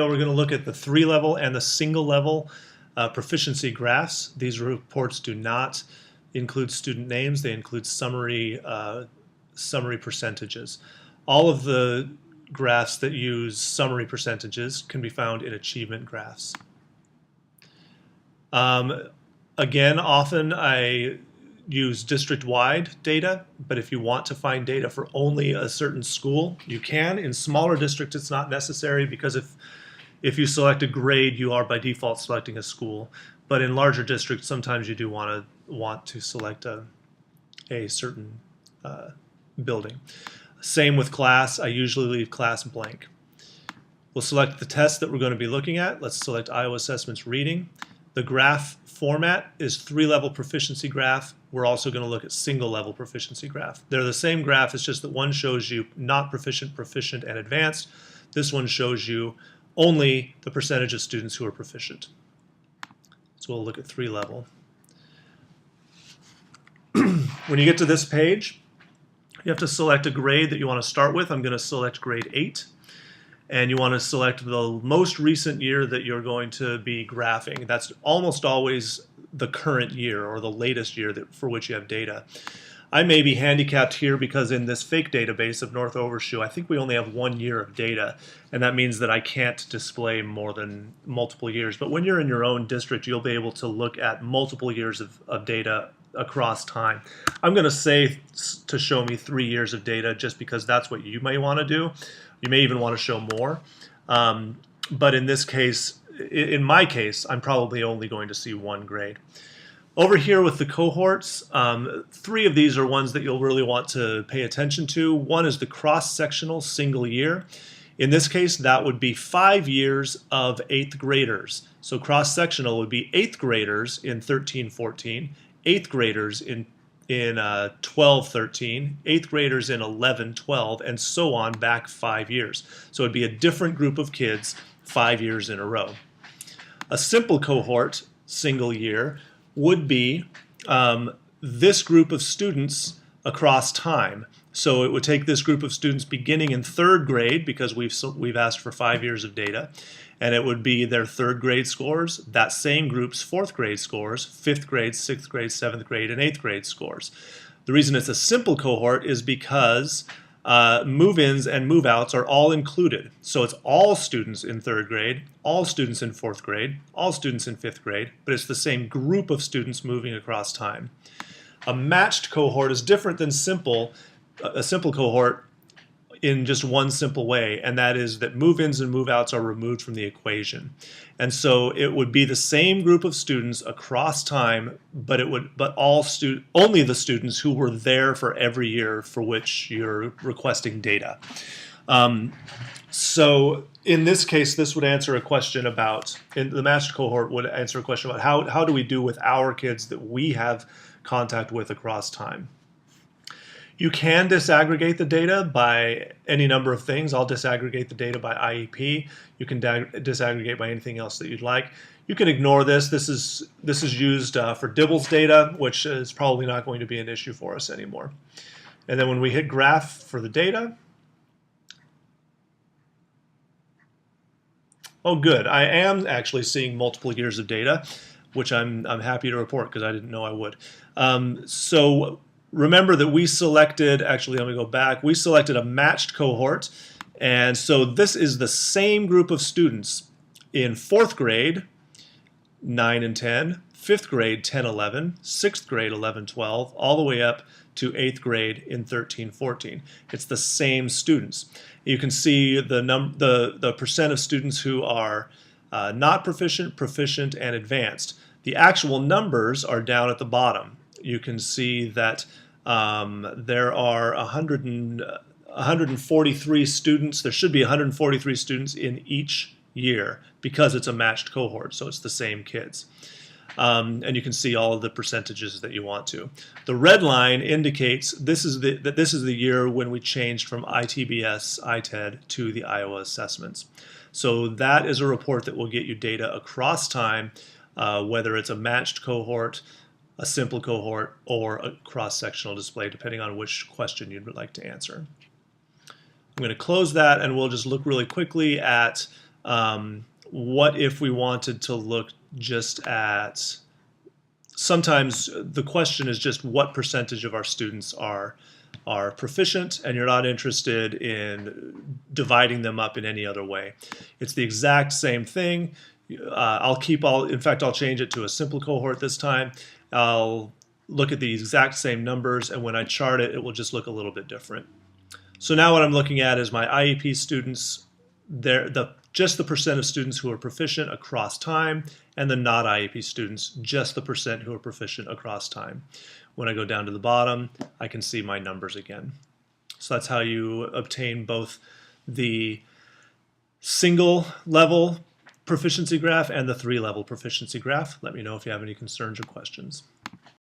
We're going to look at the 3-level and the single-level proficiency graphs. These reports do not include student names. They include summary percentages. All of the graphs that use summary percentages can be found in achievement graphs. Again, often I use district-wide data, but if you want to find data for only a certain school, you can. In smaller districts, it's not necessary because if you select a grade, you are by default selecting a school. But in larger districts, sometimes you do want to select a certain building. Same with class. I usually leave class blank. We'll select the test that we're going to be looking at. Let's select Iowa Assessments Reading. The graph format is 3-level proficiency graph. We're also going to look at single-level proficiency graph. They're the same graph, it's just that one shows you not proficient, proficient, and advanced. This one shows you only the percentage of students who are proficient. So we'll look at 3-level. When you get to this page, you have to select a grade that you want to start with. I'm going to select grade 8. And you want to select the most recent year that you're going to be graphing. That's almost always the current year or the latest year for which you have data. I may be handicapped here because in this fake database of North Overshoe, I think we only have 1 year of data, and that means that I can't display more than multiple years. But when you're in your own district, you'll be able to look at multiple years of data across time. I'm going to say to show me 3 years of data just because that's what you may want to do. You may even want to show more. But in this case, in my case, I'm probably only going to see 1 grade. Over here with the cohorts, 3 of these are ones that you'll really want to pay attention to. One is the cross-sectional single year. In this case, that would be 5 years of 8th graders. So cross-sectional would be 8th graders in 13-14, 8th graders in 12-13, 8th graders in 11-12, and so on back 5 years. So it'd be a different group of kids 5 years in a row. A simple cohort, single year, would be this group of students across time. So it would take this group of students beginning in 3rd grade, because we've asked for 5 years of data, and it would be their 3rd grade scores, that same group's 4th grade scores, 5th grade, 6th grade, 7th grade, and 8th grade scores. The reason it's a simple cohort is because move-ins and move-outs are all included. So it's all students in 3rd grade, all students in 4th grade, all students in 5th grade, but it's the same group of students moving across time. A matched cohort is different than a simple cohort in just one simple way, and that is that move-ins and move-outs are removed from the equation. And so it would be the same group of students across time, but only the students who were there for every year for which you're requesting data. So in this case, this would answer a question about, in the matched cohort would answer a question about how do we do with our kids that we have contact with across time. You can disaggregate the data by any number of things. I'll disaggregate the data by IEP. You can disaggregate by anything else that you'd like. You can ignore this. This is used for Dibble's data, which is probably not going to be an issue for us anymore. And then when we hit graph for the data, oh good, I am actually seeing multiple years of data, which I'm happy to report because I didn't know I would. So remember that we selected, actually let me go back, we selected a matched cohort, and so this is the same group of students in 4th grade, 9 and 10, 5th grade, 10, 11, 6th grade, 11, 12, all the way up to 8th grade in 13, 14. It's the same students. You can see the percent of students who are not proficient, proficient, and advanced. The actual numbers are down at the bottom. You can see that there are 143 students. There should be 143 students in each year because it's a matched cohort, so it's the same kids. And you can see all of the percentages that you want to. The red line indicates this is the year when we changed from ITBS, ITED to the Iowa assessments. So that is a report that will get you data across time, whether it's a matched cohort, a simple cohort, or a cross-sectional display, depending on which question you'd like to answer. I'm going to close that, and we'll just look really quickly at What if we wanted to look just at, sometimes the question is just what percentage of our students are proficient, and you're not interested in dividing them up in any other way. It's the exact same thing. In fact, I'll change it to a simple cohort this time. I'll look at the exact same numbers, and when I chart it, it will just look a little bit different. So now what I'm looking at is my IEP students, just the percent of students who are proficient across time, and the not IEP students, just the percent who are proficient across time. When I go down to the bottom, I can see my numbers again. So that's how you obtain both the single level proficiency graph and the 3-level proficiency graph. Let me know if you have any concerns or questions.